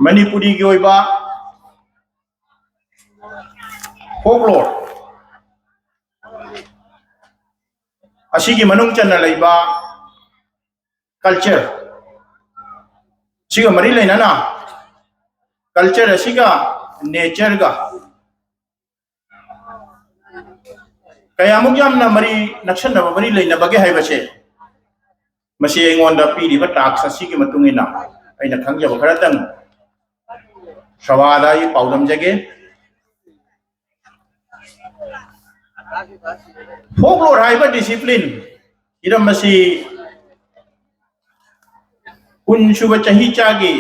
Manipuri की ओइबा folklore अशी की मनुंग चन्ना लेबा culture सिगा मरी लेना ना culture अशी का nature का कया मुक्याम ना मरी नक्शन ना मरी लेना बगे है बचे मसी एंगोंदा पीरी बा टाक्स अशी की मतुंगिना अइना खंगजब खरतंग शवादा ये पाउदम जगे folklore हाइबा discipline इरम मसी कुनसुबा चही चागी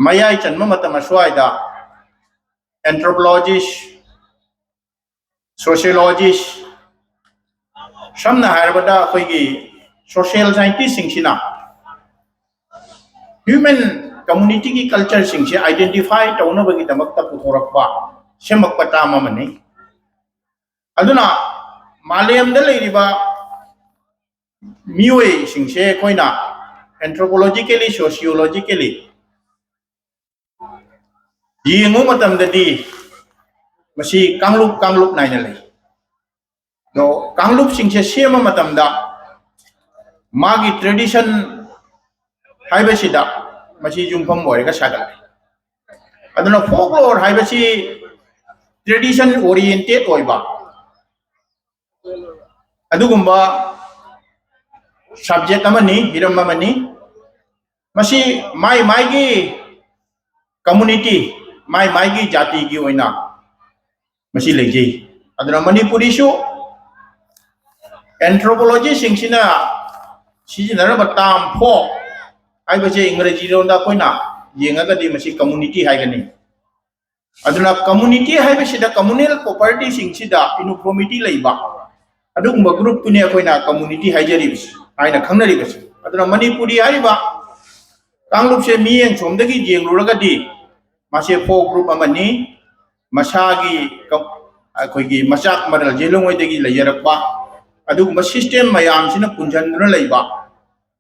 मयाई चन्म मतम अस्वाइदा anthropologist sociologist samna haibada akoigi social scientist singsina human community ki culture singsi identify tawna bagi damakta puthorakpa semakpa tama mani aduna malem da leiriba miwe singse koina anthropologically sociologically yingu matam dadi masi kanglup naina lei do kanglup singse sema matam da magi tradition haibasida masi jumpham oirega sagal aduna folklore haibasi tradition oriented oiba adugumba subject amani hiram amani masi mai gi community mai gi jati gi oina masi leijei aduna manipuri shu anthropology singsina sijinara batam pho haibase ingreji ronda koina yengaga di masi community haigani aduna community haibasida communal property singsida uniformity leiba adugumba group tune koina community haijaribis aina khangnaribis aduna manipuri haiba kanglup se miyeng somdagi jengluraga di mase folk group amani masagi akoigi masak maral jelongoi dagi layarakba adugumba system mayam sina punjanduna leiba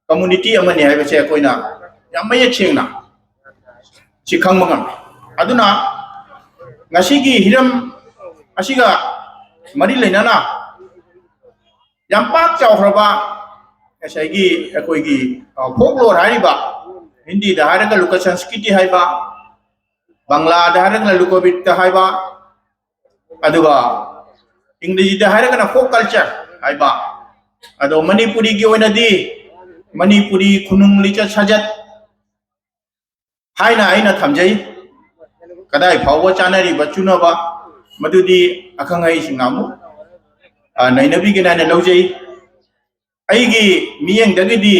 community amani haibase koina yamaya chengna sikhang mangam aduna ngasigi hiram asiga mari leinana yampak chawhraba asaigi akoigi folklore hariba hindi da haraga luka sanskriti haiba bangla da haraga luka bit haiba aduga english da haraga na folk culture haiba ado manipuri gi oina di manipuri khunung licha sajat haina aina thamjai kadai phawwa chanari bachuna ba madudi akhangai singamu nainabi gi na lojai aigi miyeng dagidi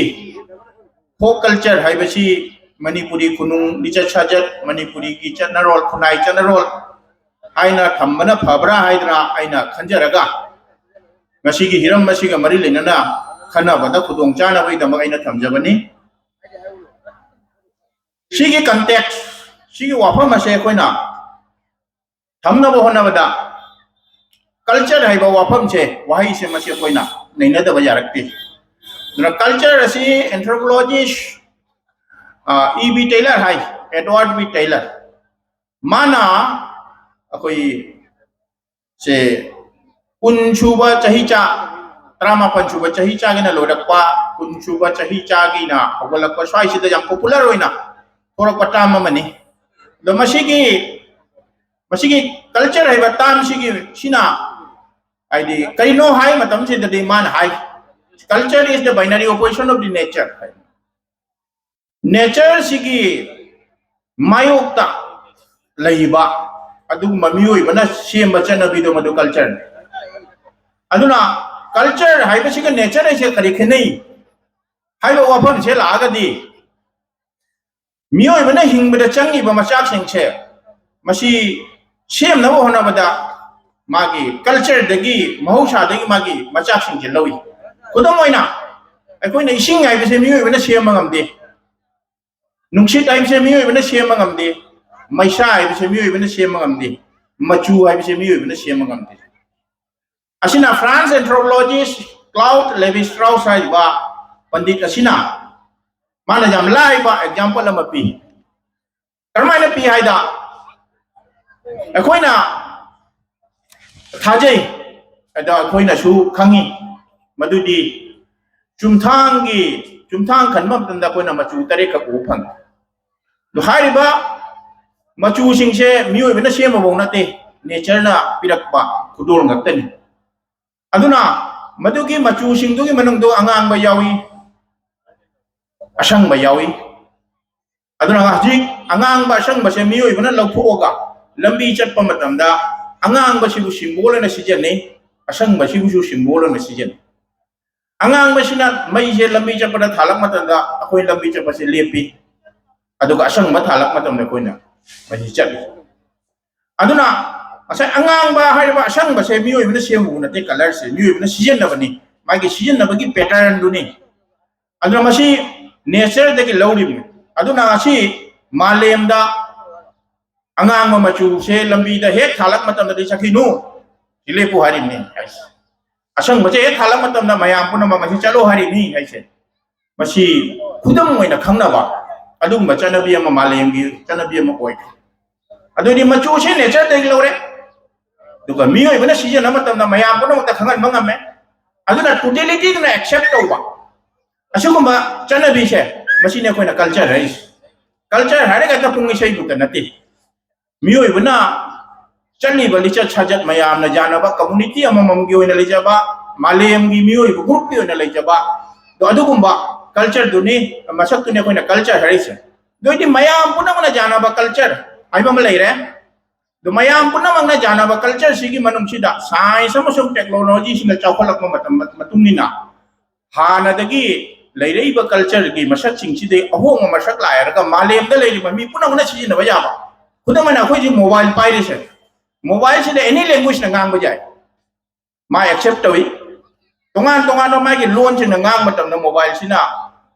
folk culture haibasi manipuri khunung licha sajat manipuri gi chanarol khunai chanarol haina thambana phabra haidra aina khanjaraga ngasigi hiram masiga mari lenana khana bada khudong chana bai dama aina thamjabani sigi context sigi wafam ase koina thamna bo hona bada culture haiba wafam che wahi se mase koina naina da bajarakti na culture asi anthropologist E.B. Taylor hai Edward B. Taylor mana akoi se kunchuba chahicha trama panchuba chahicha gina lodakpa kunchuba chahicha gina hogolakpa swai sida yang popular oina thorak patama mani do masigi culture hai batam sigi sina id kaino hai matam se the demand hai culture is the binary opposition of the nature nature sigi mayokta leiba adu mamioi bana semba chana bido madu culture aduna culture haibasiga nature ase kari khenei haiba wafam se lagadi miyoi bana hingbada changi ba machak singche masi sem na hona bada magi culture dagi mahausa dagi magi machak singche lawi kudam oina akoina ising haibase miyoi bana sem ngamde nungsit haibase miyoi bana sem ngamde maisa haibase miyoi bana sem ngamde machu haibase miyoi bana sem ngamde asina France anthropologist Claude Lévi-Strauss haiba pandit asina माना जम Laiba example अमा P करमाइना P हाइदा अखोइना थाजै अदा अखोइना सु खंगी मदुदी चुमथांग खनबम तंदा कोइना मचु तरे का उ फंग दो हारिबा मचु सिंगसे मियोय बना सेम बौनते नेचर ना पिरकपा खुदोल ngakten aduna madugi machu singdugi manungdo angang ba yawi asang ba yawi aduna hajik angang ba asang ba se miyoy bana lawthoga lambi chatpa matamda angang ba sibu symbol na sijen ne asang ba sibu symbol na sijen angang ba sina mai je lambi chatpa thalak matamda akoi lambi chatpa se lepi aduga asang ba thalak matamda koina mai chat aduna asai angang ba haiba asang ba se miyoy bana semu na te color se miyoy bana sijen na bani magi sijen na bagi pattern du ne aduna masi nature de ki lawrim aduna asi malem da angang ma machu se lambi da het thalak matam da sakinu ile pu hari ne asang ba se het thalak matam da mayam puna ma masi chalo hari ni haise masi khudam moina khangna ba adum ba chanabi ma malem gi chanabi ma koi aduni machu se nature de ki lawre duga miyoy bana sijen na matam da mayam puna ta khangan mangame aduna totality na accept tauba asugumba chanabi se masine koina culture hai culture hare ga ta pungi sei buta nati miyoy bana chani bali cha chajat mayam na jana ba community amamam gi oina lejaba malem gi miyoy bu group gi oina lejaba do adugumba culture duni masak tune koina culture hai se do di mayam puna mana jana ba culture ai ba malai re do mayam puna mana jana ba culture sigi manum sida science amasung technology sina chawkhalak ma matumnina hana dagi leirei ba culture gi masak sing si de ahong masak lai ra ka malem da leiri ba mi puna mana si na ba ya ba khudamana khoi ji mobile pai re se mobile si de any language na ngang ba jai ma accept tawi tongan no mai gi loan si na ngang matam na mobile sina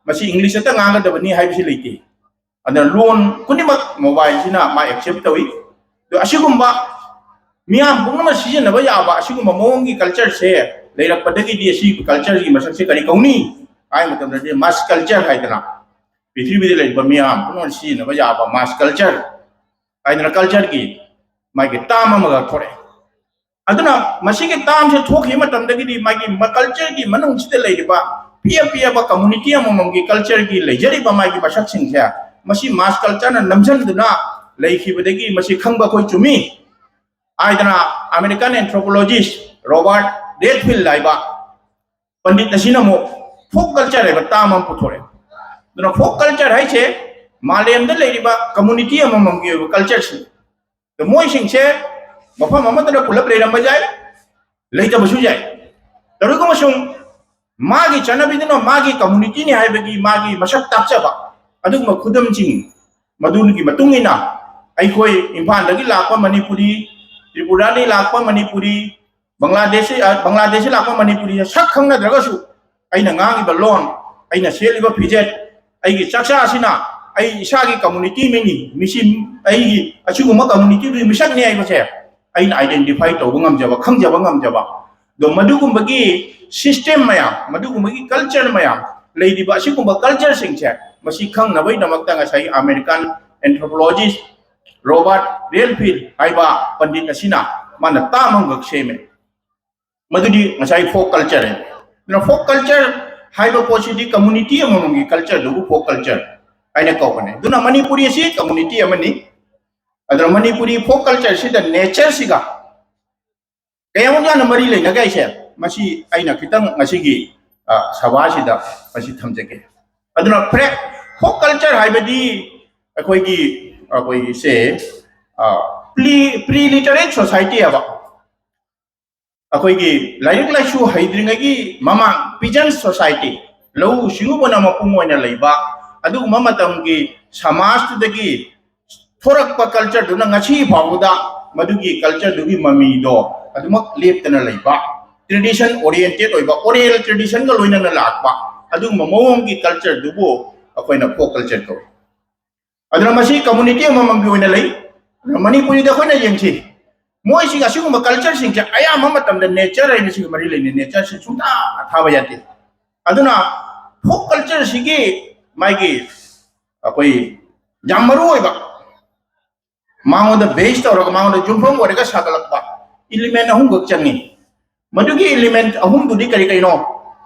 masi english ta ngang da bani hai bi si leiti ana loan kuni mak mobile sina ma accept tawi do asigumba miam pungna ma si na ba ya ba asigumba mongi culture se leirak padagi di si culture gi masak se kari kauni ai matam da mass culture hai dana prithvi de lai ba miam pungna si na ba ya ba mass culture ai na culture gi mai gi tam ma ga thore aduna masi gi tam se thok hi matam da gi di mai gi culture gi manung si de lai ba pia ba community amam gi culture gi lai jari ba mai gi masak sing se masi mass culture na namjan duna lai khi ba de gi masi khangba koi chumi ai dana American anthropologist Robert Redfield lai ba pandit nasina mo folk culture hai ba tamam puthore duna folk culture hai che malem da lai ba community amam gi culture si the moi sing che mafam amata pulap lai ram ba jai lai ta basu jai taru ko masung magi chanabi dino magi community ni hai ba gi magi masak tapcha ba adug ma khudam jing madun gi matungina ai khoi imphal dagi lakpa manipuri tripura ni lakpa manipuri bangladesh lakpa manipuri sak khangna draga su aina ngangi ba lon aina seli ba fijet ai gi chaksa asina ai isa gi community meni misim ai gi achu ma community du misak ni ai ba che aina identify to bangam jaba khang jaba ngam jaba do madugum bagi system maya madugum bagi culture maya leidi ba si kumba culture sing che masi khang na bai namak ta ngasai American anthropologist Robert Redfield aiba pandit asina mana tamang gak seme madudi ngasai folk culture na folk culture haiba posidi community amongi culture du folk culture aina ko bane duna manipuri si community amani adra manipuri folk culture si da nature siga kaya mo na mari le na guys masi aina kitang ngasigi sawa sida masi thamjage aduna folk culture haibadi akoi gi akoi se pre-literate society aba akoi gi lairik laisu haidringa gi mama peasant society low singu bona mapung oina leiba adu mamatam gi samaj tu dagi thorak pa culture du na ngachi bawuda madugi culture du gi mami do adumak leptana leiba tradition oriented oiba oral tradition ga loina na lakba adu mamong gi culture du bo akoi na folk culture ko aduna masi community amam gi oina lei manipuri da khoina yengchi moi sing asuguma culture sing cha aya mama tam da nature ai sing mari lei nature sing chunta thaba yate aduna folk culture sigi मागी अकोई जामरू होइबा मांगोदा base तौरगा मांगोदा जुमफम ओरेगा सागलकबा element अहुम गक चंगी मदुगी element अहुम दुदी करी कइनो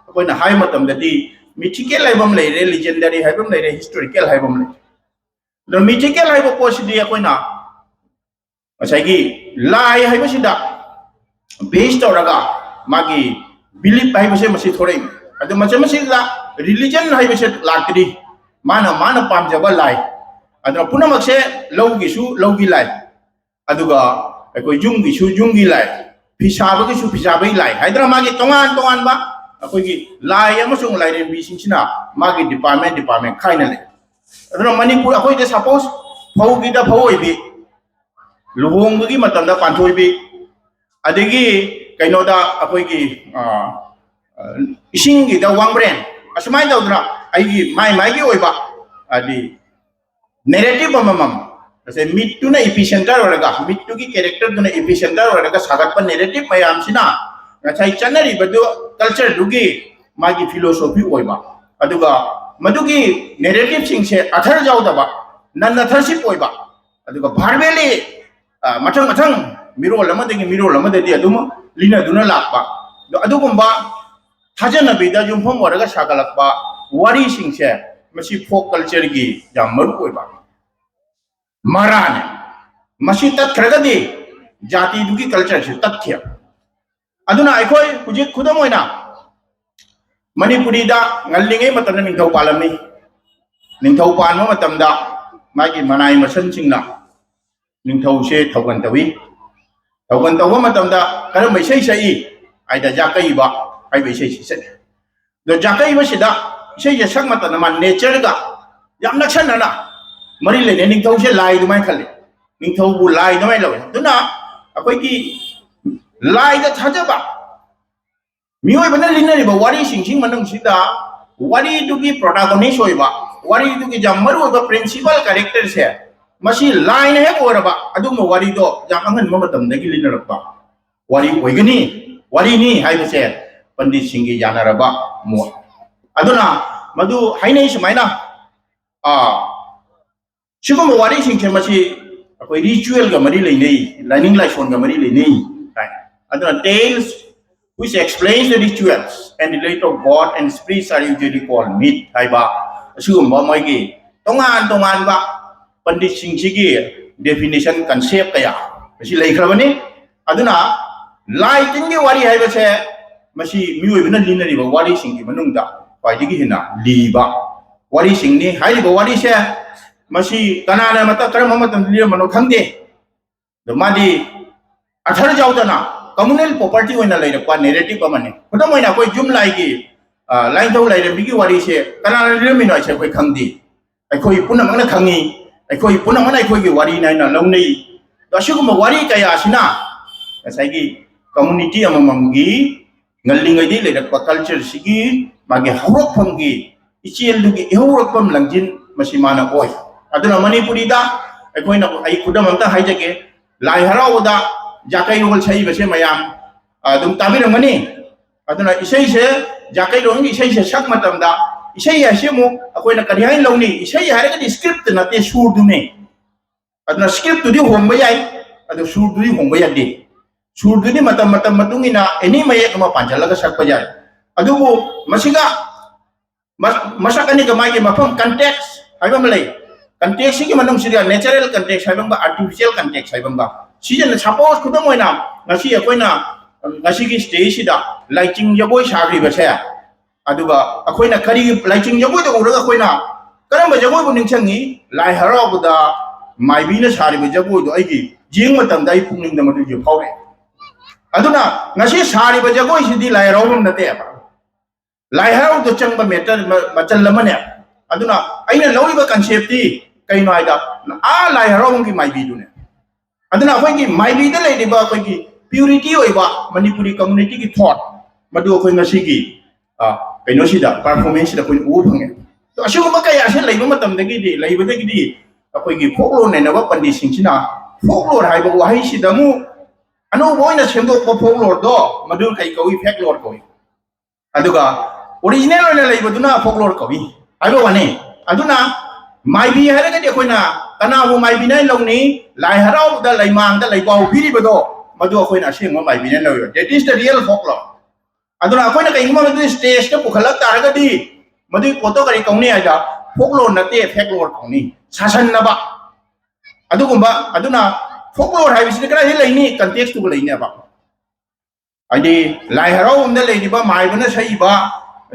अकोइना high मतमददी mythical हाइबम लेरे legendary हाइबम लेरे historical हाइबम ले the mythical हाइबो पोसिदी अकोइना असाइगी lie हाइबसिदा base तौरगा मागी belief हाइबसे मसी थोड़े अदु मचे मसीदा रिलीजन हाइबसे लाक्तरी माना माना पामजबा लाई अदु पुनमक्से लौगी लाई अदुगा अकोइ जुंगी लाई फिसाबगिसु फिसाबै लाई हाइद्रा मागी तोंगान तोंगान बा अकोइगी लाई अमसुंग लाइरेन बिसिंगसिना मागी डिपार्टमेंट खाइना ले अदु मणिपुर अकोइदे सपोज फौगीदा फौइबी लुहोंगगी मतमदा पांथोइबी अदगी कइनोदा अकोइगी इसिंगी दा वांग्ब्रेन असुमाइ दौद्रा आइगी माइगी ओइबा अदि नेरेटिव अममम जैसे मिट्टुना एपिसेंटर ओरगा मिट्टुगी कैरेक्टर दुना एपिसेंटर ओरगा सागतप नेरेटिव मयामसिना ngachai chanari badu culture dugi magi philosophy oiba aduga madugi narrative sing se athar jaudaba nan atharship oiba aduga barbeli mathang miro lama de aduma lina duna lakba adugumba thajana bida jumphom oraga sagalakba wari sing se masi folk culture gi jamar oiba marane masi tat khragadi jati dugi culture se tathya aduna aikoi hujik khudam oina manipuri da ngallingai matamna ningthau palamni ningthau panma matamda magi manai masan singna ningthau se thogan tawa matamda karam mai sai aida jakai ba ai bai sai do jakai ba sida sai ya sak matana man nature ga yam naksan na mari le ne ningthau se lai du mai khale ningthau bu lai du mai lawe duna akoi ki लाई दा थाजबा मियोय बना लिनरी बा वारी सिंसिंग मनंग सिदा वारी दुगी protagonist होइबा वारी दुगी जमर होइबा principal character से मसी line है ओरबा अदुम वारी दो जामंगन ममतम दगी लिनरबा वारी होइगनी वारी नि हाइबसे पंडित सिंगी यानरबा मो अदुना मदु हाइनै समाइना सिगुम वारी सिंखे मसी अकोइ रिचुअल गा मरी लेनै लाइनिंग लाइसोन गा मरी लेनै Aduna tales which explains the rituals and the light of God and spirits are usually called myth. Haiba asugumba moigi tongan ba pandit singigi definition concept kaya masi leikrabani aduna lighting gi wari haiba se masi mioi bina linari ba wari singi manungda paidigi hina liba wari singni haiba wari se masi kanana mata karama matam liya mano khangde the madi athar jaudana communal property oina lairapa narrative amane khudam oina koi jum laigi line thau laire bigi wari se kanana rimino se koi khangdi aikoi punamana khangi aikoi punamana aikoi gi wari naina launei dasuguma wari kaya asina saigi community amamamgi ngallingai di lairapa culture sigi magi hawrok phamgi ichel dugi hawrok pam langjin masimana oi aduna manipuri da aikoina ai khudam amta haijake lai harawda jakai rol sai bese mayam adum tabirangani aduna isai se jakai rong isai se sak matam da isai ya se mu akoina kari hain lawni isai hare ka script na te sur du ne aduna script du di homba yai adu sur du di homba yade sur du di matam matungina eni mayak ma panjala ka sak pajai adu bu masiga masakani ka mai mafam context haiba malai context ki manung siria natural context haiba ba artificial context haiba ba season suppose khudam oina ngasi akoina ngasi gi stage da lighting jaboi sagri ba se aduga akoina kari lighting jaboi da uraga akoina karam ba jaboi bu ningchangi lai harau da mai bi na sari ba jaboi do ai gi jing matam dai pungning da madu ji phaure aduna ngasi sari ba jaboi sidi lai harau nam nate ba lai harau do chang ba meter machal lamane aduna aina lori ba concept ti kaino aida a lai harau gi mai bi du ne aduna akhoi mai bi da lei ba akhoi ki purity oiba manipuri community ki thought madu akhoi ngasi ki kaino sida performance da koi u phange to asuguma kaya se leiba matam da gi di leiba da gi di akhoi ki folklore ne na ba pandit sing sina folklore hai ba wahai sida mu anu boina semdo ko folklore do madu kai koi folklore koi aduga original ne leiba duna folklore koi ai ba wane aduna maibi haragadi akoina kanabu maibi nai longni lai harau da lai mang da lai bau piri bado madu akoina sing maibi nai law that is the real folklore aduna akoina kai ngma madu stage ta pukhalak taragadi madu poto kari kauni aja folklore nate folklore kauni sasan naba adugumba aduna folklore hai bisni kara hi laini context tu laini ba adi lai harau umda laini ba mai bana sai ba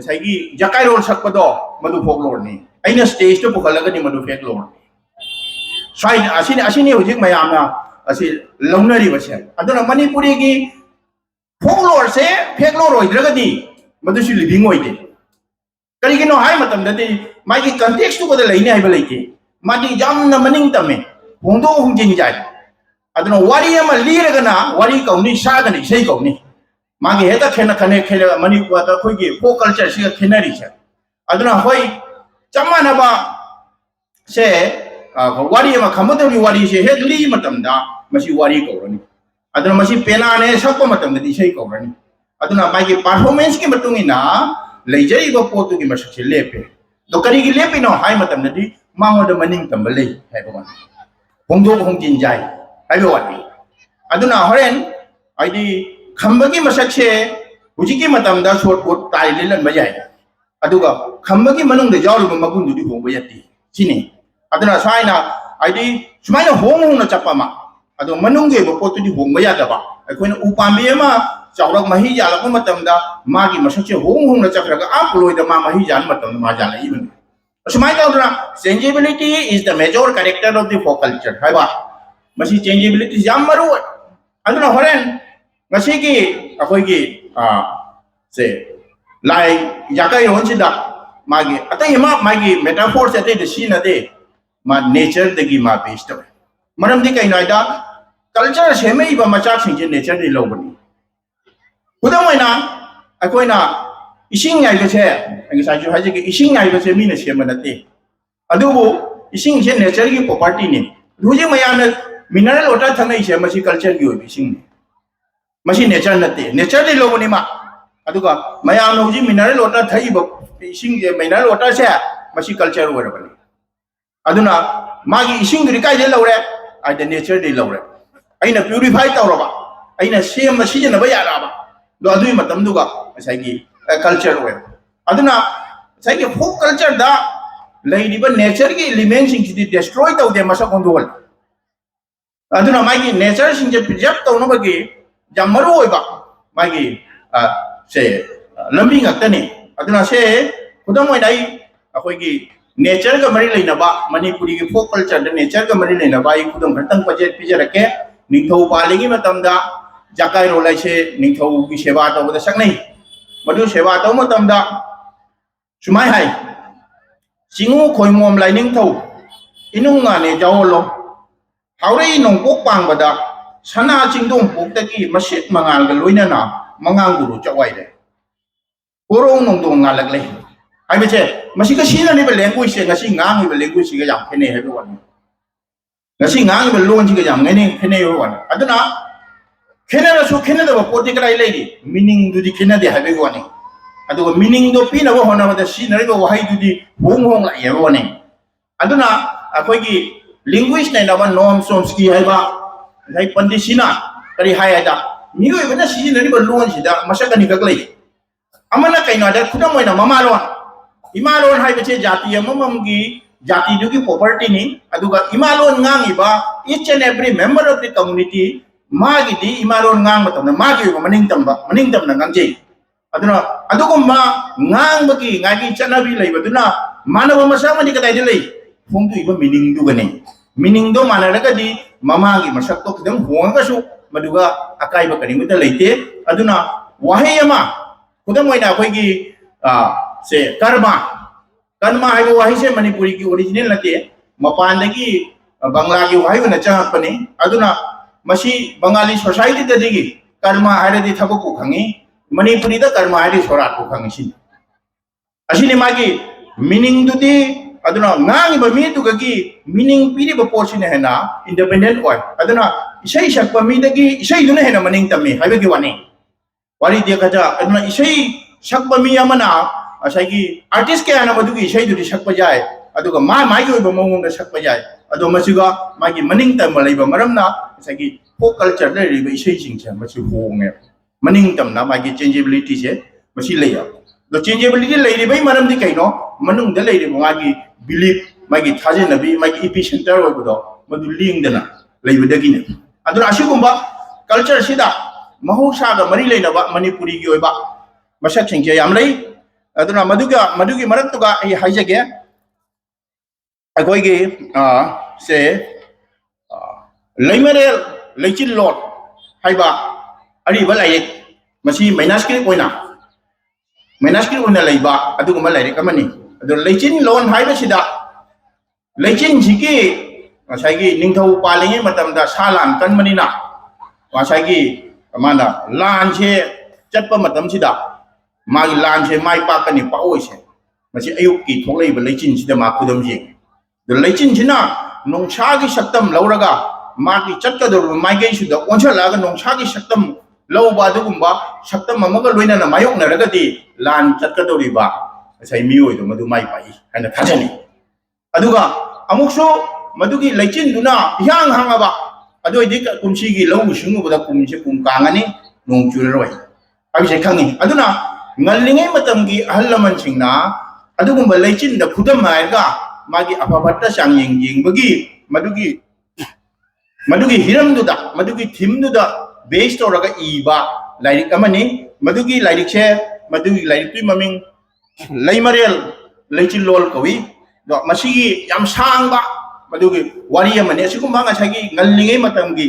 sai gi jakai rol sakpado madu folklore ni aina stage to pukalaga ni madu folklore sai asini hujik mayam na asi longnari base aduna manipuri gi folklore se folklore oidraga di madu si living oide kari gi no hai matam da di mai gi context to ko da laini hai ba laike madi jam na maning tame hongdo hongjin jai aduna wari ama liraga na wari kauni saga ni sei kauni magi heta khena khane mani ko ta khoi gi folk culture si khenari cha aduna hoi chamana ba se wari ma khamado ni wari se he li matam da masi wari ko rani aduna masi pena ne sakpa matam da di sei ko rani aduna magi performance ki matungi na leijari ba potu gi masak se lepe do kari gi lepe no hai matam da di mango da maning tam ba lei hai ba hongdo hongjin jai hai ba wani aduna horen aidi khambagi masakse hujiki matam da short put tai lilan ba jai aduga khambagi manung de jawru magun du di hongba yati sini aduna saina aidi sumaina hong na chapa ma adu manung ge bo potu di hongba ya da ba akoina upambi ma chawrak mahi jala ko matam da magi masakse hong na chakra ga apuloi da ma mahi jan matam ma jala ibn sumaina aduna changeability is the major character of the folk culture hai ba masi changeability jam maru aduna horen ngasi gi akoi gi se lai yakai ron sida magi atai ma magi metaphors ate de sina de ma nature de gi ma based maram di kai naida culture semei ba machak sing je nature de lobani kudam waina akoi na ising ngai ge che ngi sa ju haji gi ising ngai ge che mi na sema na te adubu ising je nature gi property ni ruji maya na mineral water thangai se masi culture gi obi sing masi nature nate nature de lobani ma aduga mayam no ji mineral water thai ba ising je mineral water se masi culture ora bani aduna magi ising ri kai de lore ai de nature de lore aina purify tawraba aina sem masi je na ba ya ra ba do adui matam duga sai gi culture ora aduna sai gi folk culture da lai di ba nature gi elements sing ji destroy taw de masa kondol aduna magi nature sing je preserve taw no ba gi jamaru oi ba magi se lambi ngakta ni aduna se kudam oi dai akoi gi nature ga mari leina ba manipuri gi folk culture da nature ga mari leina ba I kudam ghatang pajet pijarake ningthau palingi matam da jakai ro lai se ningthau gi seba taw da saknai madu seba taw matam da sumai hai singu khoimom lai ningthau inung nga ne jawlo haurei nong pok pang bada sana chingdom pok ta ki masit mangal ga loina na mangang guru chawai de porong nong dong ngalak le ai beche masi ka sina ni ba language se ngasi ngang ba language ga jam khene he wan ngasi ngang ba lon ji ga jam ngene khene yo wan aduna khene na su khene da ba poti ka lai di meaning du di khene de ha be wan adu meaning do pi na ba hona ba da sina ri ba wahai du di hong hong la ye wan aduna akoi gi linguist na ba nom somski hai ba hai pandisina kari hai ada mioi bana sijin ri ba lon si da masaka ni gaglai amana kaina da khudam oina mama lon ima lon hai beche jati amam gi jati du gi property ni aduga ima lon ngang iba each and every member of the community ma gi di ima lon ngang matam na ma gi ba maning tam na ngang jei aduna adugum ma ngang ba gi ngai gi chana bi lai baduna manaba masa ma di kadai di lai phung du iba meaning du gane meaning do mana daga di mama gi masak to kidam huang ka su maduga akai ba kani muta leite aduna wahayama kudam oina koi gi se karma hai ba wahi se manipuri gi original nate mapan dagi bangla gi wahi na cha pani aduna masi bangali society da digi karma hai di thabu ku khangi manipuri da karma hai di sorat ku khangi sin asini magi meaning du di aduna ngang ba mi tu gi meaning piri ba portion he na independent oi aduna isai sakpa mi dagi isai duna he na maning tammi hai ba gi wani wari dia kaja aduna isai sakpa mi amana asai gi artist ke ana madu gi isai du sakpa jai अदुगा मागी ओइबा मौंगदा सकपा याय अदो मसिगा मागी मनिंग तम लैबा मरमना सागी फोक culture लेरिबा इसै सिंगसे मसि होंगे मनिंग तमना मागी changeability से मसि लेया दो चेंजेबिलिटी लेरिबा मरमदि कैनो मनुंग द लेरिबा मागी बिलीफ मागी थाजेनबी मागी एपिसेंटर ओइबदो मदु लिंगदना लेबदगिने अदुना असिगुंबा कल्चर सिदा महौसागा मरी लेनबा मणिपुरी की ओइबा मसक सिंगसे याम लै अदुना मदुगी मरक्तुगा आई हाइजगे अखोइगी से लैमरेल लैचिन लोन हाइबा अरिबा लाइक मसी मैनास्क्रिट ओइना लैबा अदुगुमा लाइक अमनी अदु लैचिन लोन हाइबसिदा लैचिन सिकी मसाइगी निंगथौ पालिङे मतमदा सालान कनमनिना मसाइगी माना लान से चटपा मतमसिदा मागी लान से माइ पाकनी पाओइसे मसी अयुक की थोलैबा लैचिन सिदा मा खुदम जे लैचिन सिना नोंसागी सक्तम लौरगा मागी चटकदो माइगै सुदा ओनसलागा नोंसागी सक्तम लौबा दुगुंबा सक्तम अमगा लोइना मायोकनरगदी लान चटकदोरिबा सै मियोइदो मदु माइ पाइ हाइना थाजनी अदुगा अमुकसो मदुगी लैचिन दुना हियांग हांगाबा अदोइदि कुमसिगी लौ सुंगुबदा कुमसे कुम कांगनी नोंग चुररोय हाबिसे खंगी अदुना ngaliŋay matamgi ahal laman singna adugumbा लैचिन द खुदम मायगा मागी अफाफट्टा सांग येंबगी मदुगी हिरम दुदा मदुगी थीम दुदा बेस तौरगा इबा लाइरिक अमनी मदुगी लाइरिक से मदुगी लाइरिक तुई ममिंग लैमरेल लैचिन लोल कवि दो मसिगी याम सांगबा मदुगी वारी अमनी असिगुंबा ngसागी ngaliŋay matamgi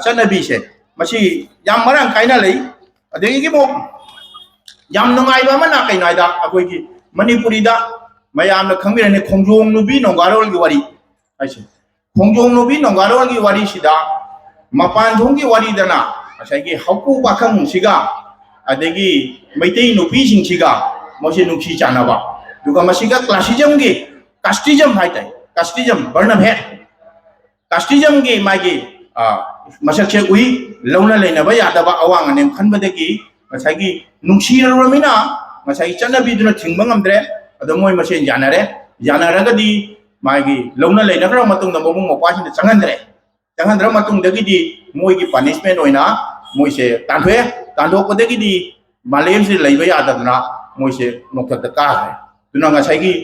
चनबी से मसी याम मरांग काइना लै अदेगी मो याम नुंगाइबा मना कैनाइदा अखोइगी मणिपुरीदा मयाम खंबिरने खोंजोंग नुबी नोंगारोल की वारी ऐसे खोंजोंग नुबी नोंगारोल की वारी सिदा मपान थोंग की वारी दना असाइगी हकु पाखंग सिगा अदेगी मैतै नुपी सिंग सिगा मोसे नुक्सी चानाबा दुगा मसिगा क्लासिज्म की कास्टिज्म हाइताइ कास्टिज्म वर्णम है कास्टिज्म की मागी मसकसे उई लौना लेनबा यादबा अवांग ने खनबदगी मसाइगी नुक्सीरमिना मसाइगी चनबीदुना थिंगबा ngamdre अदो मोय मसेन जानरगदी मागी लौना लेनग्रा मतुंग मबुंग मपासिन चंगंद्रे मतुंगदगिदी मोयगी पनिशमेंट ओइना मोयसे तांदोकदगिदी मालेमसे लैबा यादबना मोयसे नोक्थक काहे दुना ngasai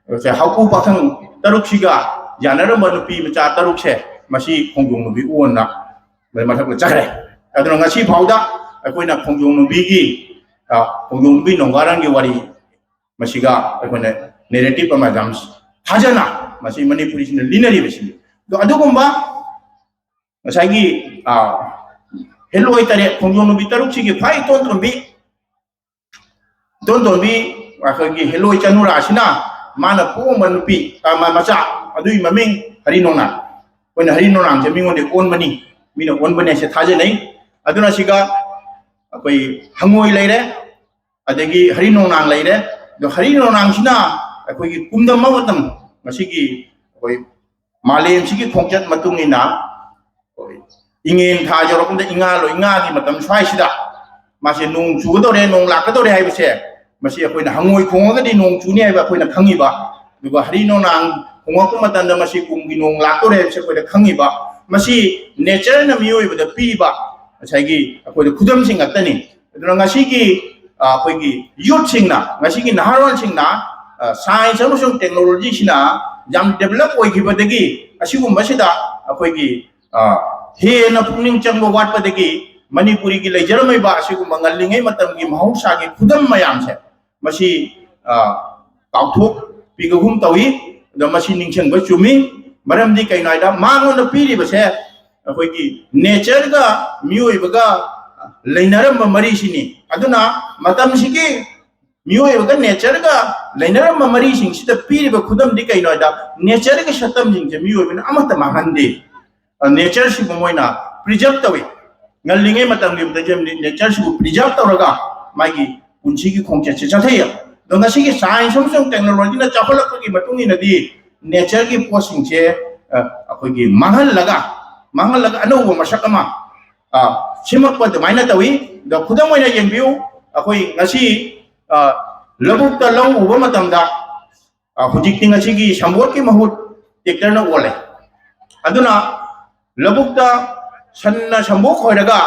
से हाकु पाखंग तरुकसिगा जानरम नुपी मचा तरुकसे मसी खोंजोंग नुबी ओना मथक चखरे अदुना ngasi फाउदा अखोइना खोंजोंग नुबीगी खोंजोंग नुबी नोंगारांगी वारी मसिगा अखोने नेरेटिव अमा जाम थाजना मसी मणिपुरी सिन लिनरी बसिन दो अदुगुंबा मसाइगी हेलोइ तरे खोंजोंग नुबी तरुकसिगी फाइ तोंतोंबी अखोइगी हेलोइ चनुरा सिना माना पोंबा नुपी मचा अदुई ममिंग हरिनोना ओइना हरिनोनांग से मिंगोंदे ओनबनी मिना ओनबने से थाजनै अदुना सिगा अखोइ हंगोइ लेरे अदगी हरिनोनांग लेरे दो हरिनोनांग सिना अखोइगी कुमदम मवतम मसिगी अखोइ मालेम सिगी खोंचत मतुंगिना इंगेन था जरकुंदे इंगालो इंगागी मतम स्वाइसिदा मासे नोंग चुगदोरे नोंग लाकदोरे हाइबसे मसी अखोइना हंगोइ खोंगगदी नोंग चुनि हाइबा अखोइना खंगिबा दुगा हरिनोनांग खोंगको मतंदा मसी कुमगी नोंग लाकदोरे हाइबसे अखोइना खंगिबा मसी नेचर न मियोइबदा पीबा असाइगी अखोइदा खुदम सिंगतनी अदुना ngasiगी अखोइगी यूथ सिंगना ngasiगी नहारोन सिंगना साइंस अमसुंग टेक्नोलॉजी सिना याम डेवलप ओइगिबदगी असिगुंबसिदा अखोइगी हेना पुनिंग चंगबो वाटपदगी मणिपुरी की लेजरमैबा असिगुंबा ngaliŋै मतमगी महौसागी खुदम मयामसे मसी काउथोक पिगहुम तवी द मसी निंगचंगबा चुमी मरमदी कैनाइदा मांगोन पीरिबसे अखोइगी नेचर गा मियोइबगा लेनरम मरीसिनी अदुना मतमसिगी मियोइबगा नेचर गा लेनरम मरीसिंग सिदा पीरिबा खुदमदी कैनाइदा नेचर गा सतम जिंगसे मियोइबना अमत मांगंदे नेचर सिबो मोइना प्रिजर्व तवी ngaliŋै मतमगी नेचर सिबो प्रिजर्व तौरगा मागी पुंसिगी खोंचेसे चथैय दो ngasiगी साइंस अमसुंग टेक्नोलॉजी ना चाखलपगी मतुंगिनदी नेचर की पोसिंगसे अखोइगी मांगहलगा अनौबो मसक अमा सिमकपा दमाइना तवी द खुदम ओइना येंबिउ अखोइ ngasi लबुकता लौ उबा मतमदा hujik ting asigi sambor ki mahut tractor na ole aduna labukta sanna sambok hoiraga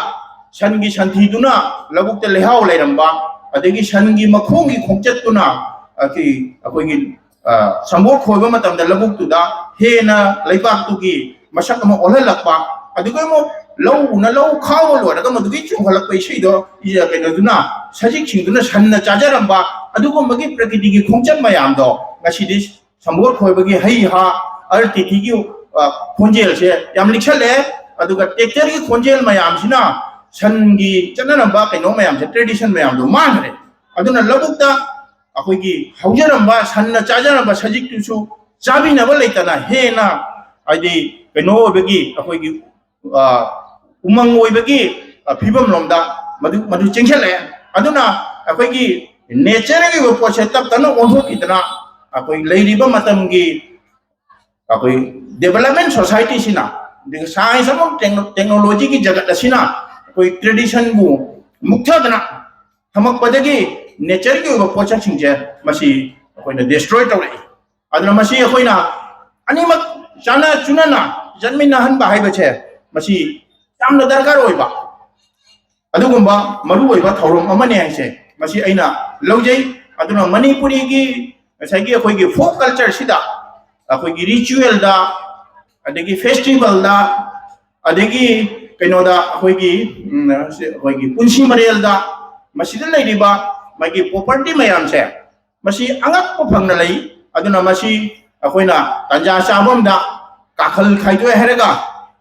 sangi santhi tuna labukta lehau leiramba adegi sangi makhongi khongchat tuna ki akoigi sambok hoiba matamda labuk tu da hena leibak tu ki masak ma olhalakpa adugai mo lau khaw lo daga madugi chunghalak pai sei do ija kena duna sajik chingduna sanna chajaramba adugo magi prakriti ki khongchat mayam do ngasi dis sambor khoibagi hai ha artiti ki khonjel se yam likhale aduga tractor ki khonjel mayam sina sangi chanaramba kaino mayam se tradition mayam do mangre aduna labukta akoigi haujaramba sanna chajaramba sajik tu chabi na balaitana hena adi kaino bagi akoigi umang oibagi phibam lomda madu chengchale aduna akoigi nature gi poche tap tano onho kitna akoi leiriba matam gi akoi development society sina ding science among technology ki jagat sina akoi tradition bu mukha dana hamak padagi nature gi poche chingje masi akoi na destroy tawai aduna masi akoi na animak chana chunana janmin na han ba hai bache masi yamna darkar oiba adugumba maru oiba thorom amane haise masi aina laujai aduna manipuri gi sagi akoi gi folk culture sida akoi gi ritual da adegi festival da adegi kaino da akoi gi punsi marial da masi da leiriba magi property mayam se masi angak ko phangna lei aduna masi akoi na tanja sabam da kakhal khaidoi heraga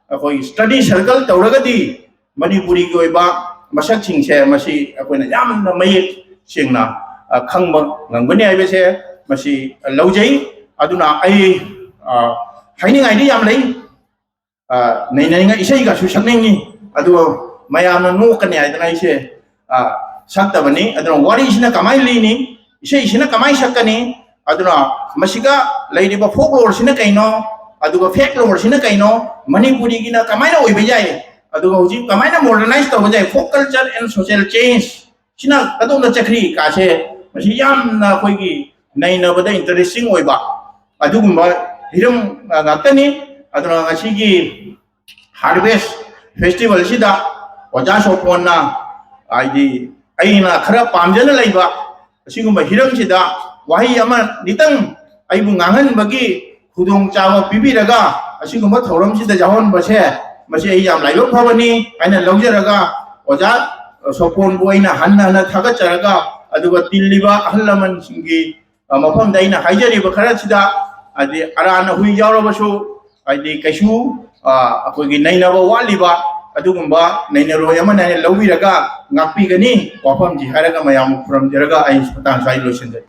akoi study circle tawragadi manipuri gi oiba masak chingse masi akoi na yamna mayek singna khangba ngangbani aibese masi laujai aduna ai haini ngai di yam lei nei ngai isai ga su saknengi adu mayamna no kane ai dana ise sakta bani aduna wari isina kamai lini isai isina kamai sakani aduna masiga leidiba folklore sina kaino aduga folklore sina kaino manipuri gina kamai na oibe jai aduga hoji kamai na modernize to bajai folk culture and social change sina aduna chakri ka se masi yamna koigi naina bada interesting oiba adugumba hiram ngakani aduna ngasigi harvest festival sida oja soponna aidi aina khara pamjana laiba asigumba hiram sida wahi ama nitang aibu ngangan bagi khudong chawa pibiraga asigumba thoram sida jahon base masi ai yam laiba phabani aina laujaraga oja sopon boina hanna na thaga charaga aduga tilliba ahlaman singi mafam daina haijariba khara sida adi arana hui yawrabasu adi kaisu akoigi nainaba waliba adugumba nainaro yamana lawiraga ngakpi gani wafam ji haraga mayam from jaraga ai patang sai losenjai